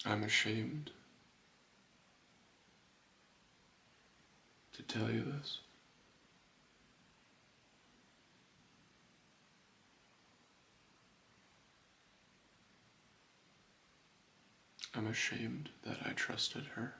I'm ashamed to tell you this. I'm ashamed that I trusted her.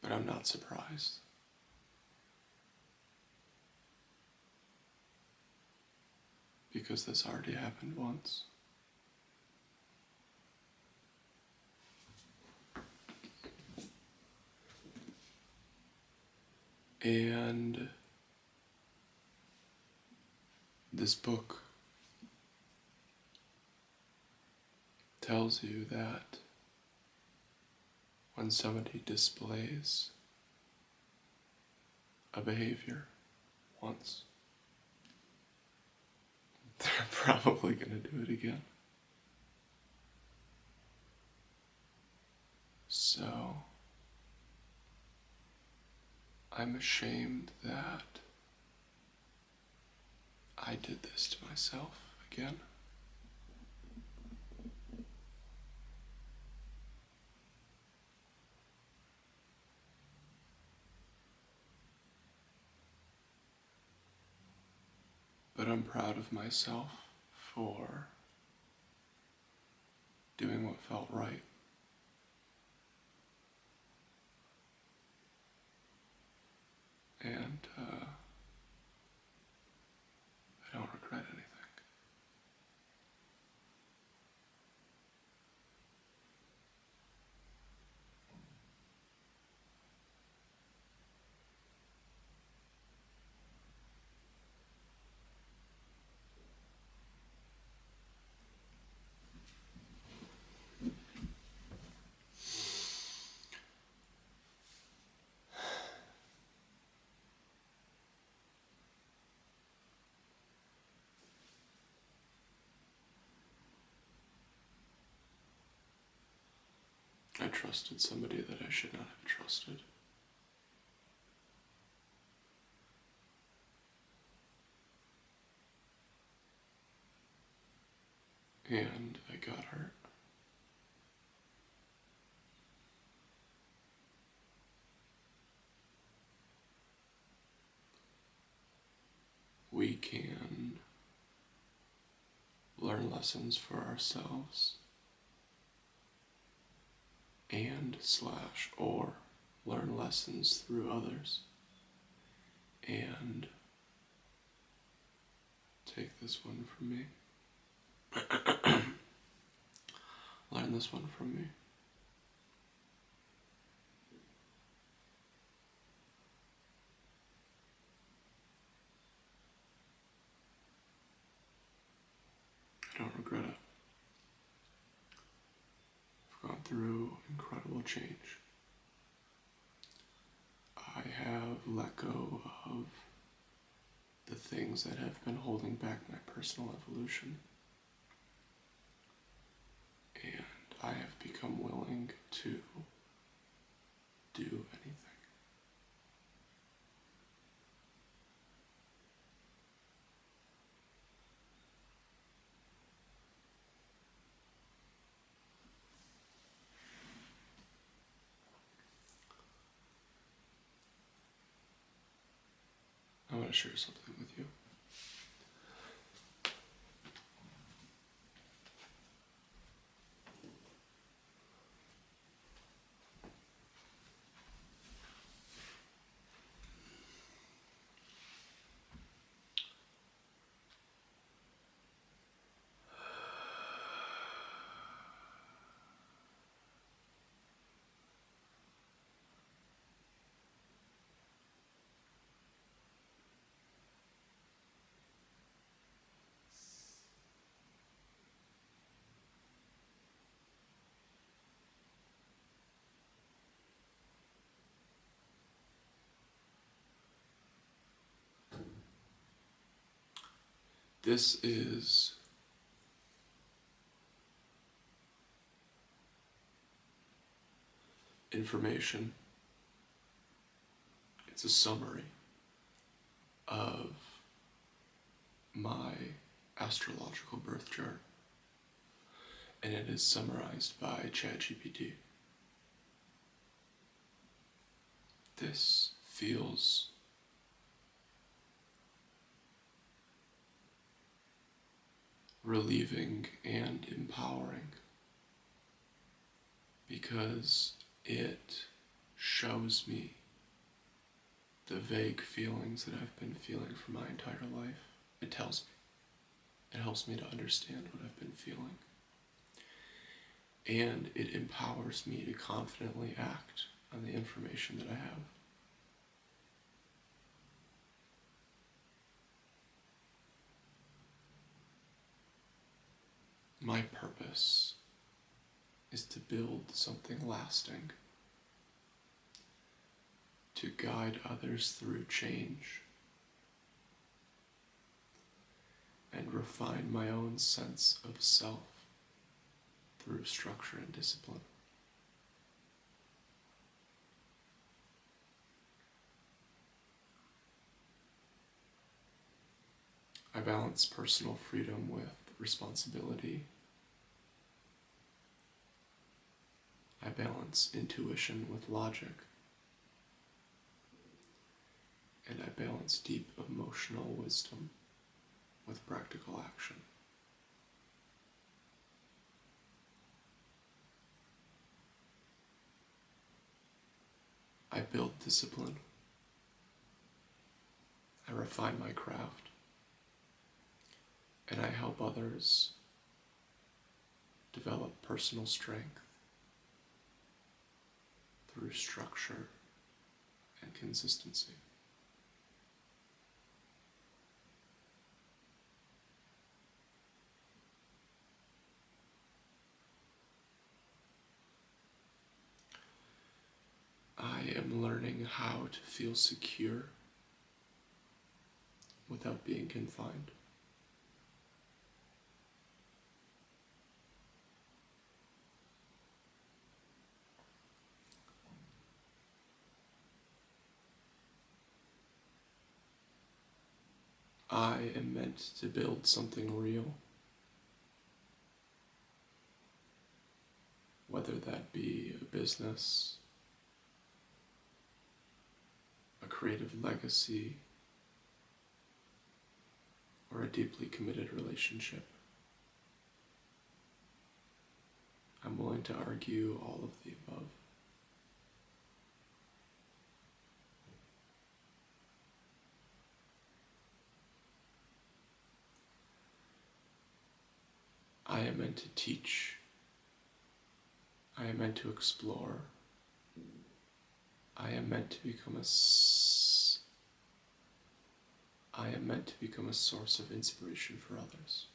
But I'm not surprised. Because this already happened once. And this book tells you that when somebody displays a behavior once, they're probably going to do it again. So, I'm ashamed that I did this to myself again. But I'm proud of myself for doing what felt right. And I don't regret anything. I trusted somebody that I should not have trusted. And I got hurt. We can learn lessons for ourselves and / or learn lessons through others and take this one from me. Learn this one from me. I don't regret it. I've gone through incredible change. I have let go of the things that have been holding back my personal evolution. And I have become willing to do anything. I want to share something with you. This is information. It's a summary of my astrological birth chart, and it is summarized by ChatGPT. This feels relieving and empowering because it shows me the vague feelings that I've been feeling for my entire life. It tells me. It helps me to understand what I've been feeling. And it empowers me to confidently act on the information that I have. My purpose is to build something lasting, to guide others through change, and refine my own sense of self through structure and discipline. I balance personal freedom with responsibility. I balance intuition with logic. And I balance deep emotional wisdom with practical action. I build discipline. I refine my craft. And I help others develop personal strength through structure and consistency. I am learning how to feel secure without being confined. I am meant to build something real, whether that be a business, a creative legacy, or a deeply committed relationship. I'm willing to argue all of the above. I am meant to teach. I am meant to explore. I am meant to become I am meant to become a source of inspiration for others.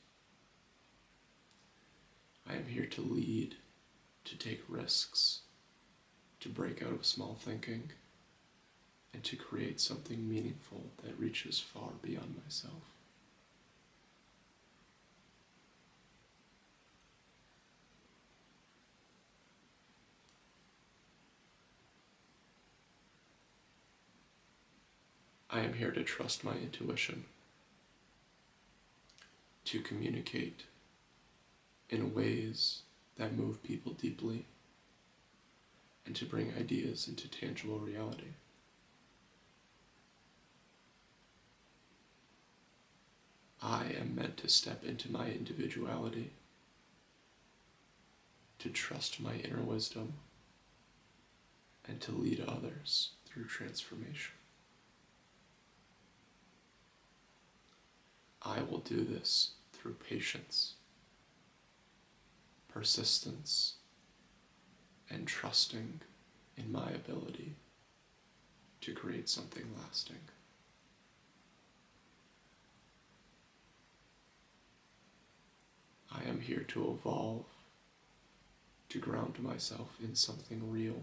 I am here to lead, to take risks, to break out of small thinking, and to create something meaningful that reaches far beyond myself. I am here to trust my intuition, to communicate in ways that move people deeply, and to bring ideas into tangible reality. I am meant to step into my individuality, to trust my inner wisdom, and to lead others through transformation. I will do this through patience, persistence, and trusting in my ability to create something lasting. I am here to evolve, to ground myself in something real,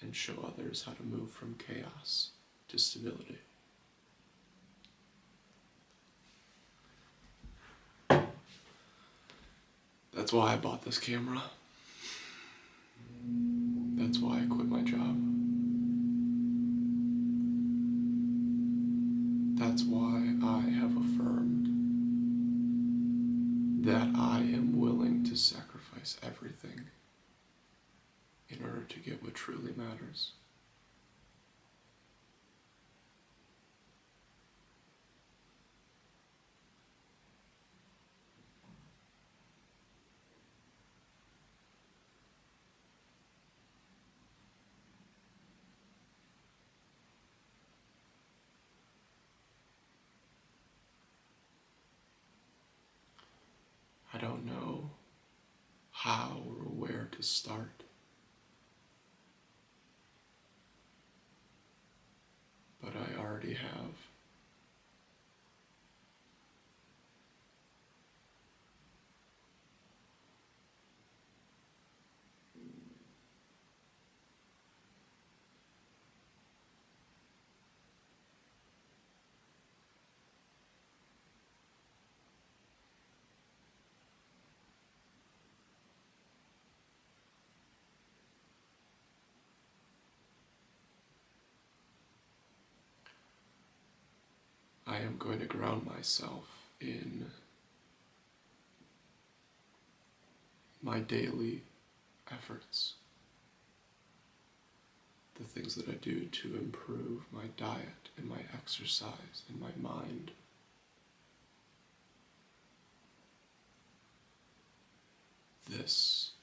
and show others how to move from chaos to stability. That's why I bought this camera. That's why I quit my job. That's why I have affirmed that I am willing to sacrifice everything in order to get what truly matters. I don't know how or where to start, but I already have. I am going to ground myself in my daily efforts, the things that I do to improve my diet and my exercise and my mind. This,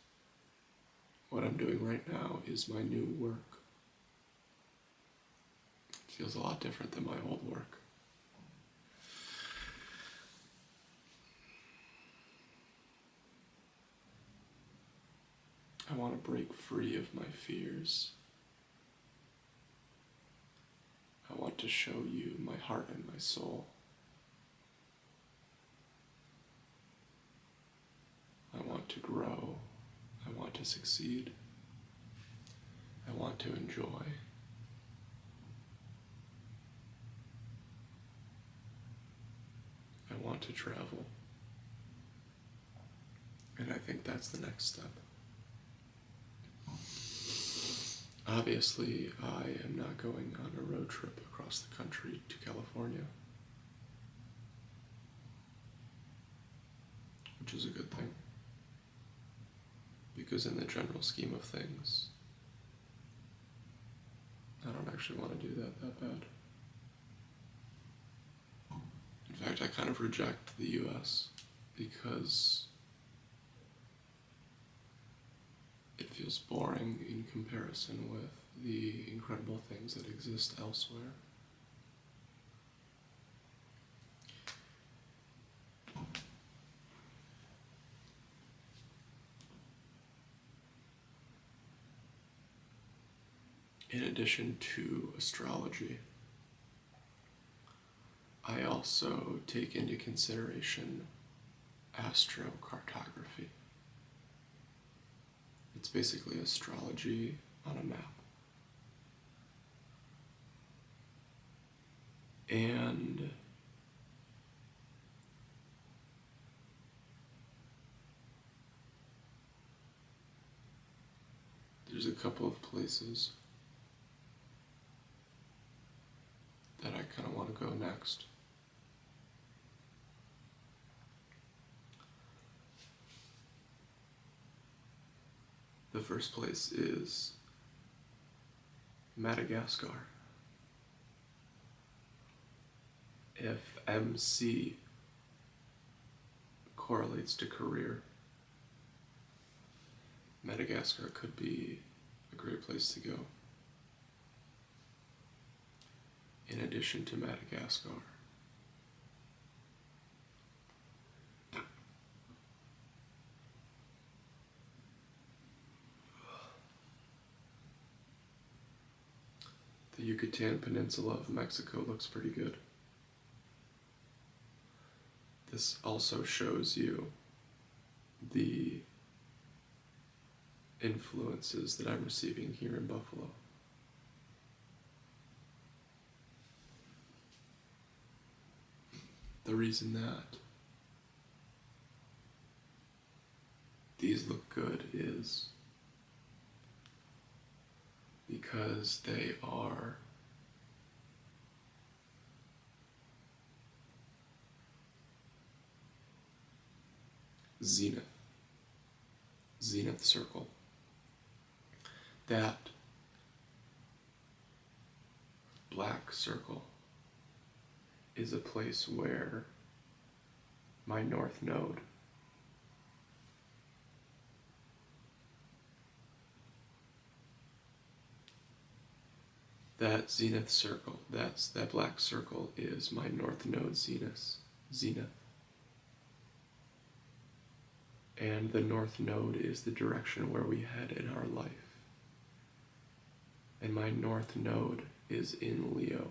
what I'm doing right now, is my new work. It feels a lot different than my old work. I want to break free of my fears. I want to show you my heart and my soul. I want to grow. I want to succeed. I want to enjoy. I want to travel. And I think that's the next step. Obviously, I am not going on a road trip across the country to California, which is a good thing, because in the general scheme of things, I don't actually want to do that bad. In fact, I kind of reject the US because it feels boring in comparison with the incredible things that exist elsewhere. In addition to astrology, I also take into consideration astrocartography. It's basically astrology on a map. And there's a couple of places that I kind of want to go next. The first place is Madagascar. If MC correlates to career, Madagascar could be a great place to go. In addition to Madagascar, the Yucatan Peninsula of Mexico looks pretty good. This also shows you the influences that I'm receiving here in Buffalo. The reason that these look good is because they are zenith, zenith circle. That black circle is a place where my north node that zenith circle, that black circle is my north node zenith. And the north node is the direction where we head in our life. And my north node is in Leo,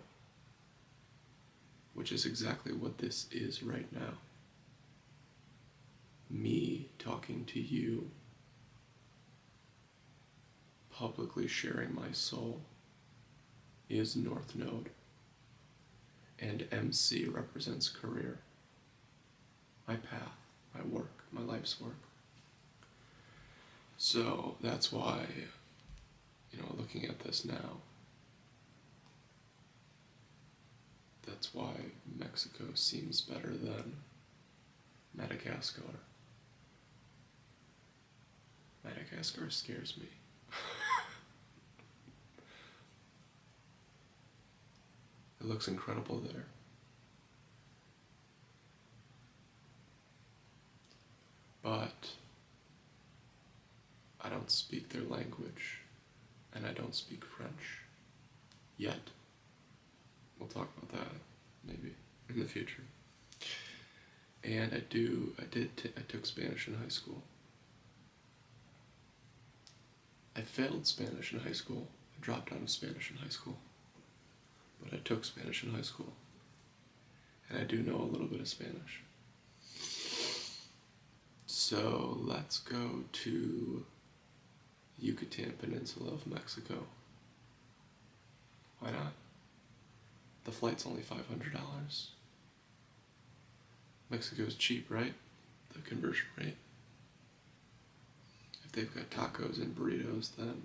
which is exactly what this is right now. Me talking to you, publicly sharing my soul, is north node. And MC represents career, my path, my work, my life's work. So that's why, looking at this now, that's why Mexico seems better than Madagascar. Madagascar scares me. It looks incredible there. But I don't speak their language, and I don't speak French yet. We'll talk about that maybe in the future. And I took Spanish in high school. I failed Spanish in high school. I dropped out of Spanish in high school. But I took Spanish in high school. And I do know a little bit of Spanish. So let's go to Yucatan Peninsula of Mexico. Why not? The flight's only $500. Mexico's cheap, right? The conversion rate. If they've got tacos and burritos, then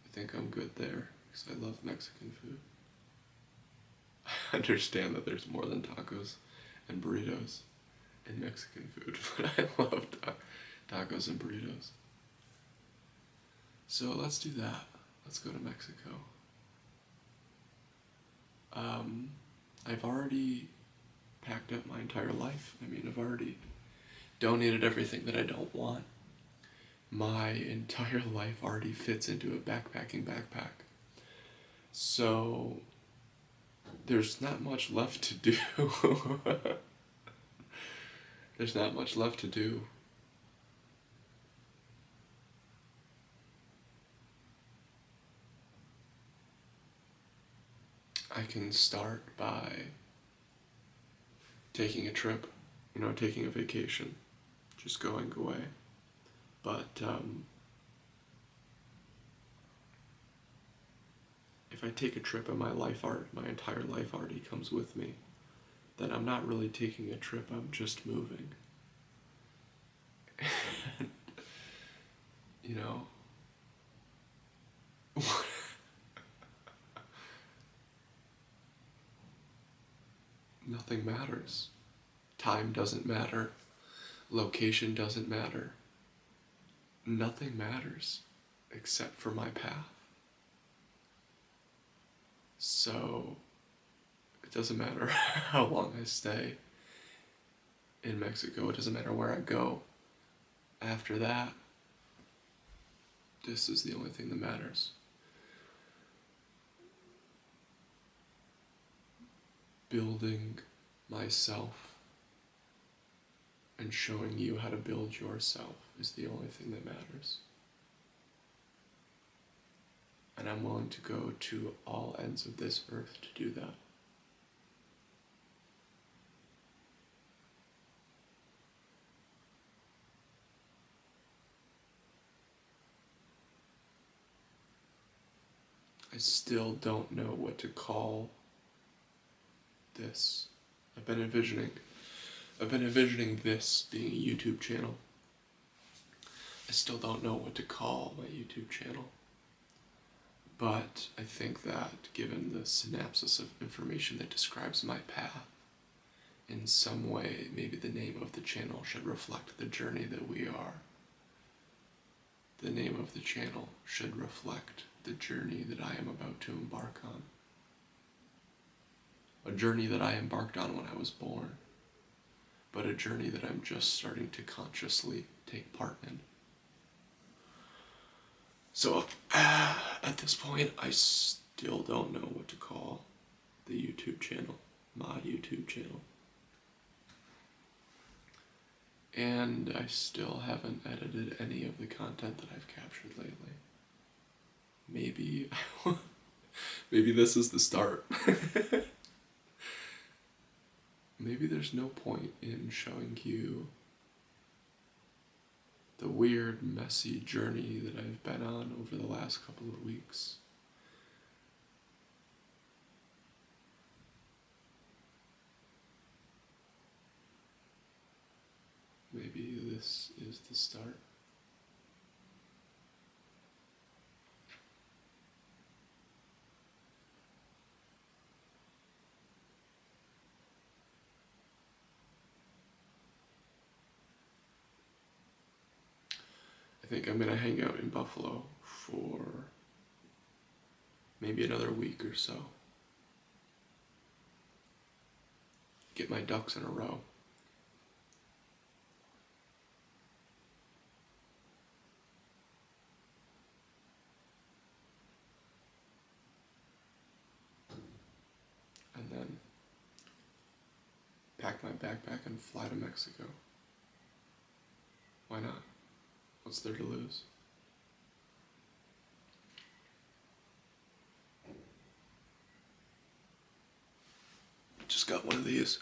I think I'm good there, because I love Mexican food. I understand that there's more than tacos and burritos in Mexican food, but I love tacos and burritos. So let's do that. Let's go to Mexico. I've already packed up my entire life. I've already donated everything that I don't want. My entire life already fits into a backpacking backpack. So there's not much left to do. There's not much left to do. I can start by taking a trip, taking a vacation, just going away. But if I take a trip and my entire life already comes with me, then I'm not really taking a trip, I'm just moving. And, nothing matters. Time doesn't matter. Location doesn't matter. Nothing matters except for my path. So it doesn't matter how long I stay in Mexico. It doesn't matter where I go. After that, this is the only thing that matters. Building myself and showing you how to build yourself is the only thing that matters. And I'm willing to go to all ends of this earth to do that. I still don't know what to call this. I've been envisioning this being a YouTube channel, I still don't know what to call my YouTube channel. But I think that given the synopsis of information that describes my path, in some way, maybe the name of the channel should reflect the journey that we are. The name of the channel should reflect the journey that I am about to embark on. A journey that I embarked on when I was born, but a journey that I'm just starting to consciously take part in. So, at this point, I still don't know what to call the YouTube channel, my YouTube channel. And I still haven't edited any of the content that I've captured lately. Maybe, maybe this is the start. Maybe there's no point in showing you the weird, messy journey that I've been on over the last couple of weeks. Maybe this is the start. I think I'm going to hang out in Buffalo for maybe another week or so. Get my ducks in a row. And then pack my backpack and fly to Mexico. Why not? What's there to lose? Just got one of these.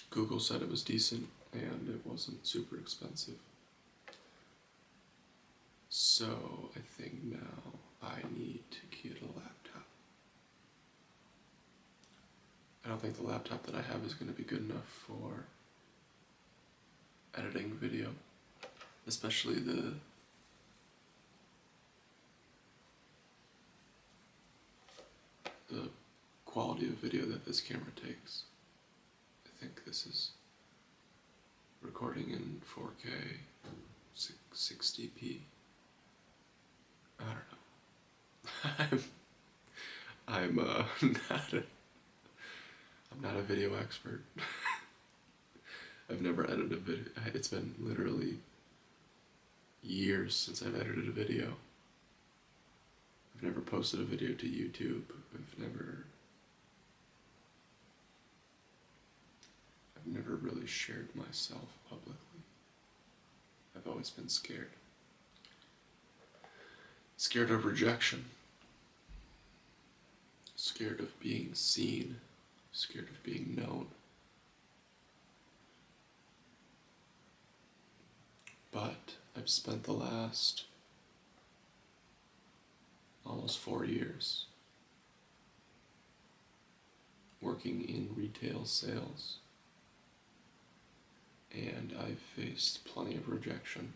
Google said it was decent and it wasn't super expensive. So I think now I need to get a laptop. I don't think the laptop that I have is going to be good enough for editing video, especially the quality of video that this camera takes. I think this is recording in 4K, 60p. I don't know. I'm not a video expert. I've never edited a video. It's been literally years since I've edited a video. I've never posted a video to YouTube. I've never really shared myself publicly. I've always been scared. Scared of rejection. Scared of being seen. Scared of being known. But I've spent the last almost 4 years working in retail sales, and I've faced plenty of rejection.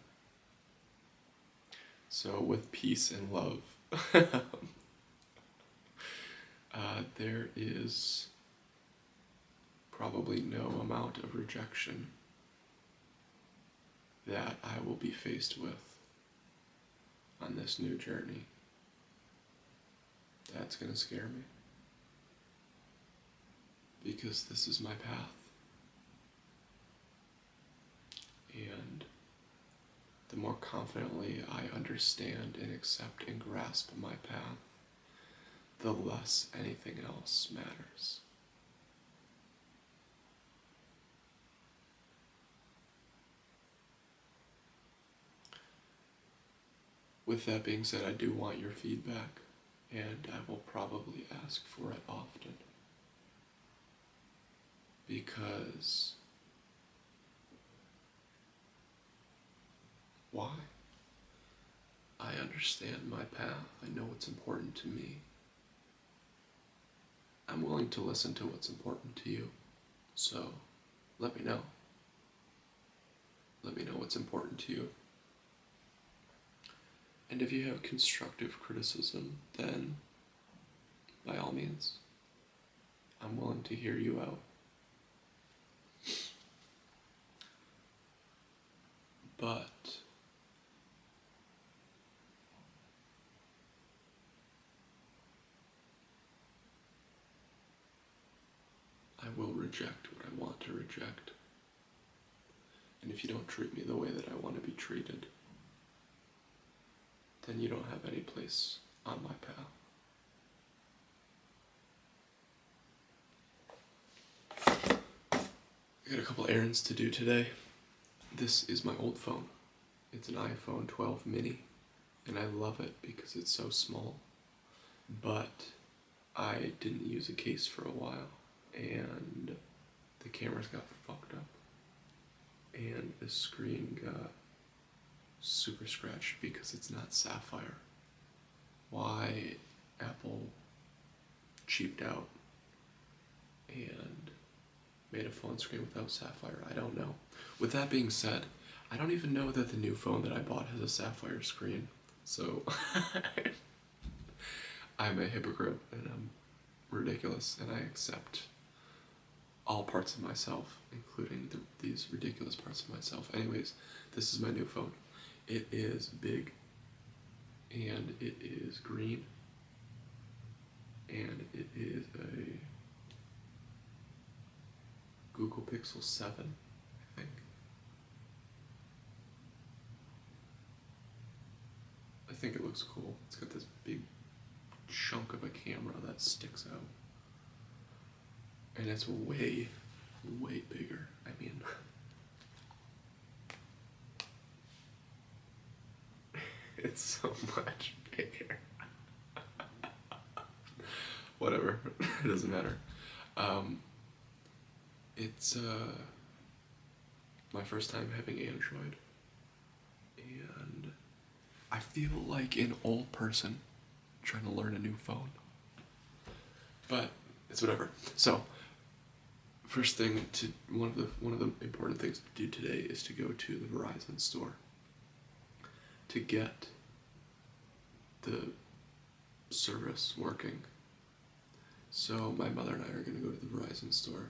So with peace and love, there is probably no amount of rejection that I will be faced with on this new journey that's going to scare me. Because this is my path. And the more confidently I understand and accept and grasp my path, the less anything else matters. With that being said, I do want your feedback, and I will probably ask for it often. Because why? I understand my path. I know what's important to me. I'm willing to listen to what's important to you. So, let me know. Let me know what's important to you. And if you have constructive criticism, then by all means, I'm willing to hear you out. But I will reject what I want to reject. And if you don't treat me the way that I want to be treated, then you don't have any place on my path. I got a couple errands to do today. This is my old phone. It's an iPhone 12 mini, and I love it because it's so small. But I didn't use a case for a while, and the cameras got fucked up, and the screen got super scratched because it's not sapphire. Why Apple cheaped out and made a phone screen without sapphire, I don't know. With that being said, I don't even know that the new phone that I bought has a sapphire screen, so I'm a hypocrite and I'm ridiculous, and I accept all parts of myself, including these ridiculous parts of myself. Anyways, this is my new phone. It is big, and it is green, and it is a Google Pixel 7, I think. I think it looks cool. It's got this big chunk of a camera that sticks out. And it's way, way bigger. I mean, it's so much bigger. Whatever, it doesn't matter. It's my first time having Android, and I feel like an old person trying to learn a new phone. But it's whatever. So, first thing one of the important things to do today is to go to the Verizon store to get the service working. So my mother and I are going to go to the Verizon store.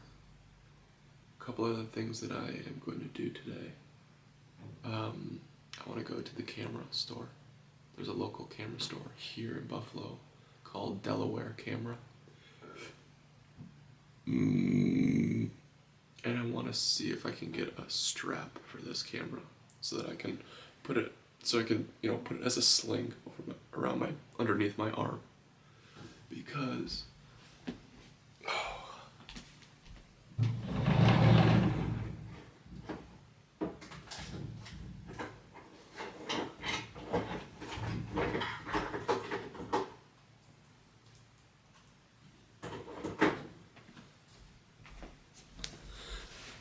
A couple other things that I am going to do today. I want to go to the camera store. There's a local camera store here in Buffalo called Delaware Camera. And I want to see if I can get a strap for this camera so that I can put it, put it as a sling underneath my arm. Because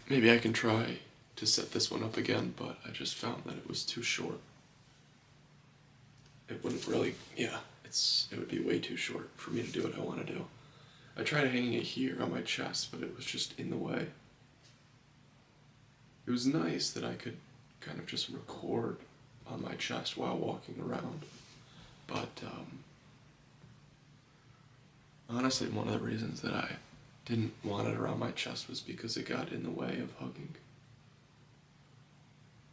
maybe I can try to set this one up again, but I just found that it was too short. It wouldn't really, it would be way too short for me to do what I want to do. I tried hanging it here on my chest, but it was just in the way. It was nice that I could kind of just record on my chest while walking around, but honestly, one of the reasons that I didn't want it around my chest was because it got in the way of hugging.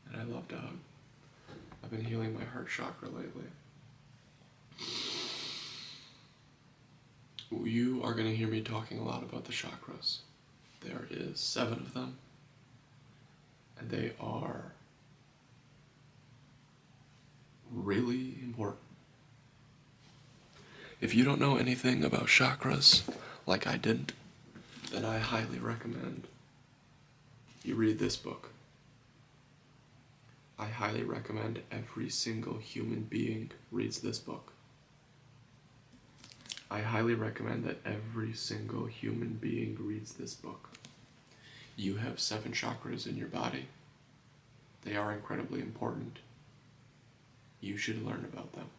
And I love to hug. I've been healing my heart chakra lately. You are going to hear me talking a lot about the chakras. There is 7 of them, and they are really important. If you don't know anything about chakras, like I didn't, then I highly recommend you read this book. I highly recommend every single human being reads this book. I highly recommend that every single human being reads this book. You have 7 chakras in your body. They are incredibly important. You should learn about them.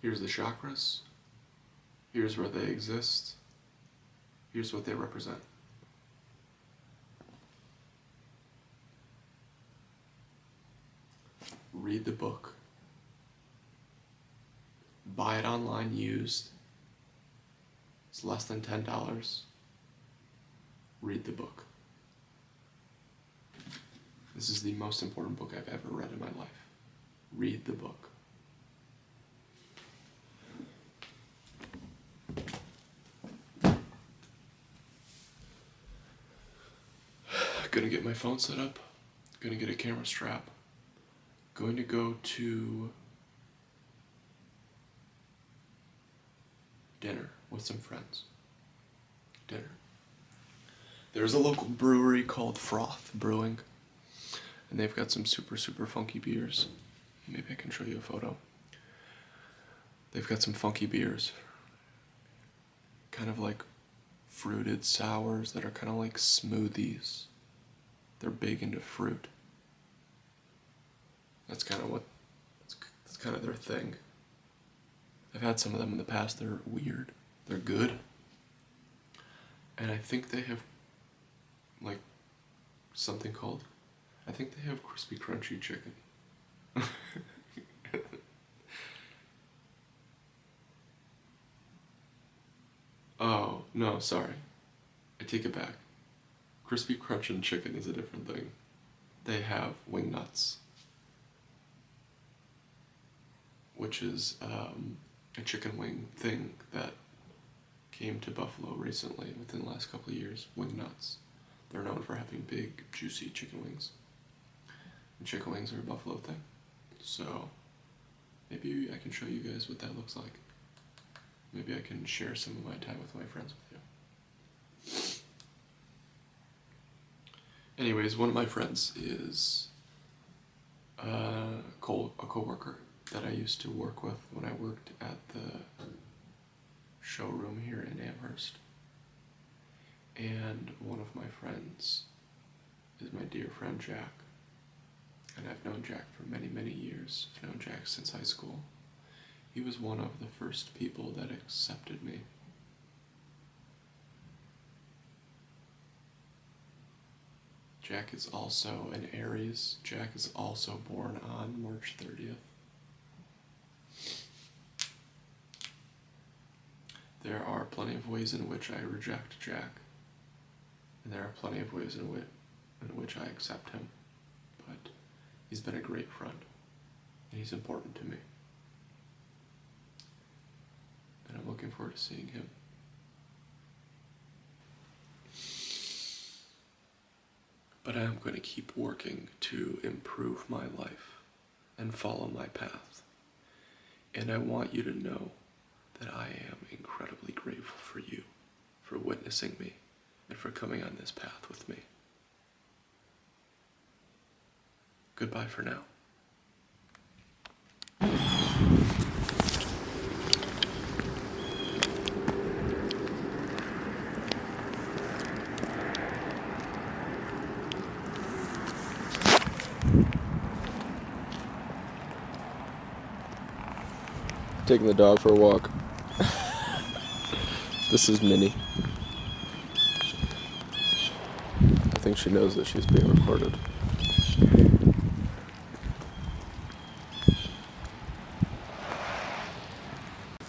Here's the chakras. Here's where they exist. Here's what they represent. Read the book. Buy it online used. It's less than $10. Read the book. This is the most important book I've ever read in my life. Read the book. Gonna get my phone set up. Gonna get a camera strap. Going to go to dinner with some friends. Dinner. There's a local brewery called Froth Brewing, and they've got some super, super funky beers. Maybe I can show you a photo. They've got some funky beers. Kind of like fruited sours that are kind of like smoothies. They're big into fruit. That's kind of their thing. I've had some of them in the past. They're weird. They're good. And I think they have like something called, I think they have crispy crunchy chicken. Oh, no, sorry. I take it back. Crispy crunch and chicken is a different thing. They have wing nuts, which is a chicken wing thing that came to Buffalo recently, within the last couple of years. Wing nuts. They're known for having big, juicy chicken wings. And chicken wings are a Buffalo thing. So, maybe I can show you guys what that looks like. Maybe I can share some of my time with my friends with you. Anyways, one of my friends is a co-worker that I used to work with when I worked at the showroom here in Amherst. And one of my friends is my dear friend Jack. And I've known Jack for many, many years. I've known Jack since high school. He was one of the first people that accepted me. Jack is also an Aries. Jack is also born on March 30th. There are plenty of ways in which I reject Jack. And there are plenty of ways in which I accept him. But he's been a great friend. And he's important to me. And I'm looking forward to seeing him. But I am going to keep working to improve my life and follow my path. And I want you to know that I am incredibly grateful for you, for witnessing me, and for coming on this path with me. Goodbye for now. Taking the dog for a walk. This is Minnie. I think she knows that she's being recorded.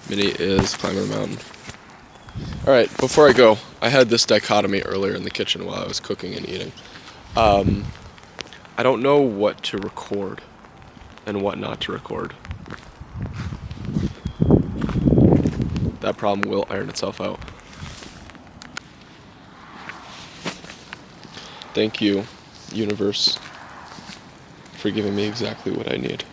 Minnie is climbing the mountain. Alright, before I go, I had this dichotomy earlier in the kitchen while I was cooking and eating. I don't know what to record and what not to record. That problem will iron itself out. Thank you, universe, for giving me exactly what I need.